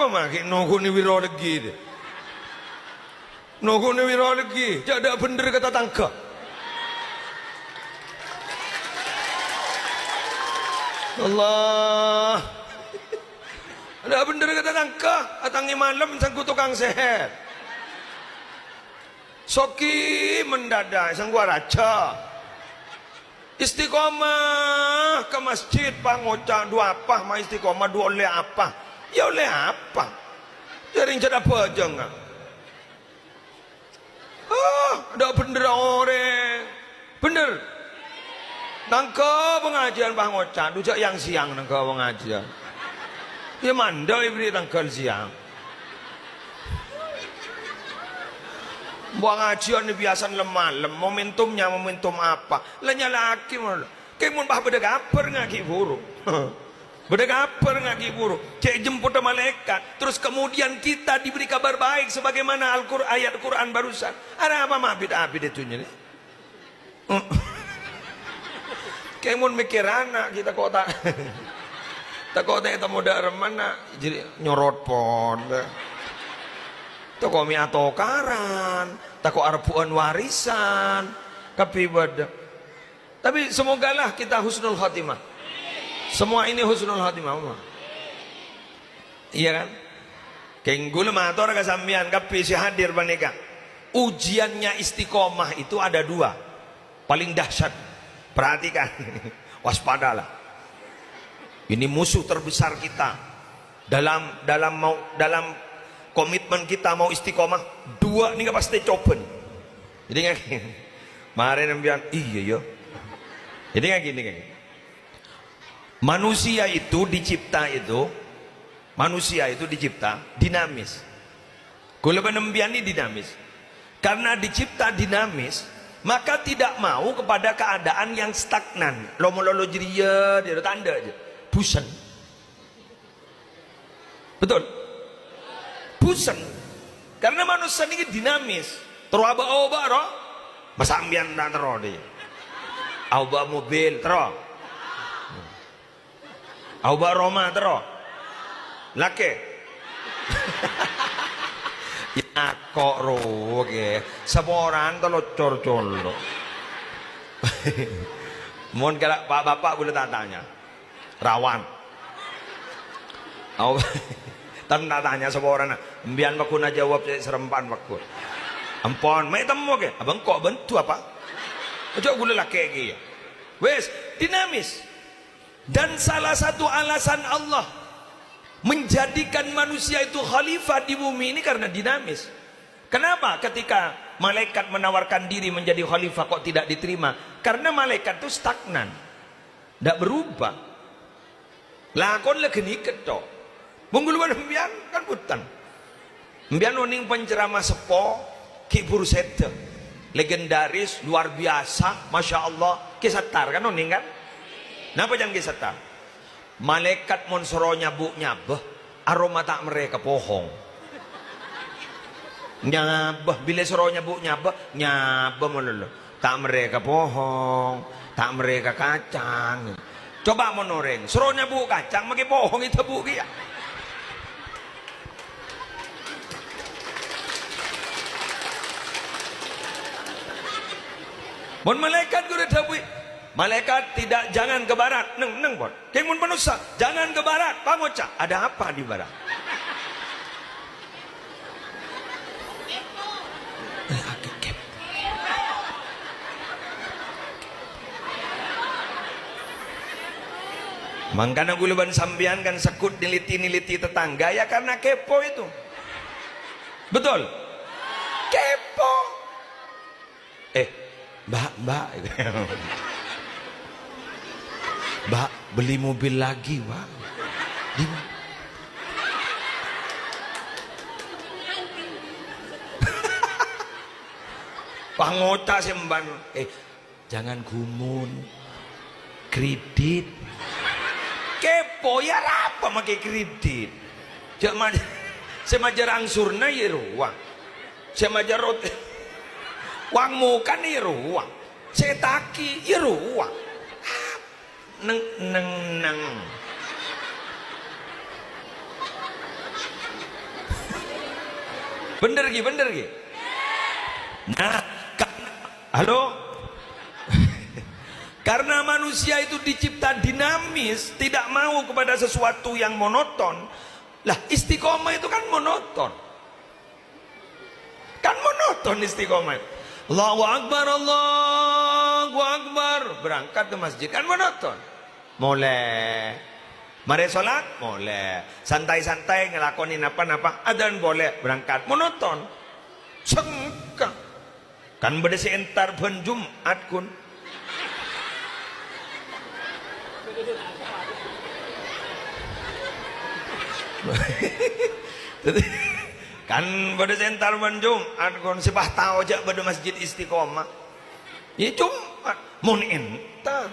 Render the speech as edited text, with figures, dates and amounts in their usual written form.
apa makin nunggu ni wiro lagi deh. Nunggu ni wiro lagi. Jadi bener kata tangka. Allah. Ada bener kata tangka. Atangi malam sangku tukang seher. Soki mendadak sang gua raja. Istiqomah ke masjid pangoca dua apa mah istiqomah dua oleh apa? Ya oleh apa? Jaring jadi apa aja enggak? Ada bener orang. Bener. Nangka pengajian pangoca dujak yang siang nangka pengajian. Ya mandai beri tanggal siang. Buang ngajian ni biasa lemah, momentumnya momentum apa? Lanya laki malah. Kemun bah beda gaper ngaki buruk. Beda gaper ngaki buruk. Cek jemput malaikat. Terus kemudian kita diberi kabar baik sebagaimana ayat Quran barusan. Ada apa mabid-abid itu nih? Kemun mikir anak kita kota. Tak kota kita muda mana jadi nyorot pon. Tako mi atokaran, tako arpuan warisan, kapibad. Tapi semogalah kita husnul khatimah. Semua ini husnul khatimah. Iya kan? Kenggul mator kasambian kapi si hadir baneka. Ujiannya istiqomah itu ada dua. Paling dahsyat. Perhatikan. Waspadalah. Ini musuh terbesar kita. Dalam komitmen kita mau istiqomah dua ini nggak pasti copen. Jadi nggak kemarin ambian iya yo. Jadi nggak gini. Manusia itu dicipta dinamis. Kalau ambian ini dinamis. Karena dicipta dinamis, maka tidak mau kepada keadaan yang stagnan. Lolo jeria dia tanda aja. Bosan. Betul. Bosan. Karena manusia ini dinamis. Terobak-obak roh. Masa ambian tak terus dia. Obak mobil terus. Obak rumah terus. Laki. Ya kok roh ke. Seborang telocor colo. Mohon kalau Pak Bapak boleh tanya. Rawan. Tan tanya sebuah orang mbian baku na jawab serempan baku ampon mai temu ke abang kok bentu apa ojo gula laki lagi wes dinamis. Dan salah satu alasan Allah menjadikan manusia itu khalifah di bumi ini karena dinamis. Kenapa ketika malaikat menawarkan diri menjadi khalifah kok tidak diterima? Karena malaikat itu stagnan, tidak berubah. Lakon lagi niket tok. Mengguluan mbian kan putan. Mbian oning penceramah sepo Ki Bursete. Legendaris, luar biasa, Masya Allah. Kisatar kan oning kan? Napa jangan kisatar? Malaikat monsoro nyabah, aroma tak mereka pohong. Nyabah, bila soro nyabah melulu. Tak mereka pohong, tak mereka kacang. Coba menoreng, soro nyabuk kacang, pakai pohong itu bu ya. Bon malaikat kuda tahu, malaikat tidak jangan ke barat, neng bon. Kemun manusia jangan ke barat, pangoca. Ada apa di barat? Makanya guluban sambian kan sekut niliti tetangga ya karena kepo itu. Betul? Kepo. Mbak, Mbak beli mobil lagi, Mbak. Di mana? Pangota sih Mbak. Jangan gumun. Kredit. Kepo ya apa pakai kredit? Semajar angsurna ya ruang. Semajar roti. Wangmu kan ya ruang. Setaki ya ruang. Neng. Bener Gi, bener Gi. Nah, halo. Karena manusia itu dicipta dinamis, tidak mau kepada sesuatu yang monoton. Lah, istiqomah itu kan monoton. Kan monoton istiqomah. Allahu Akbar, Allahu Akbar. Berangkat ke masjid kan monoton. Mulai. Mari sholat, boleh. Santai-santai ngelakonin apa-apa, adzan boleh. Berangkat monoton. Sengkang. Kan beda entar ben Jumat kun. Kan pada sentar banjung kon sibah tahu aja pada masjid istiqomah ya Jumat mun entar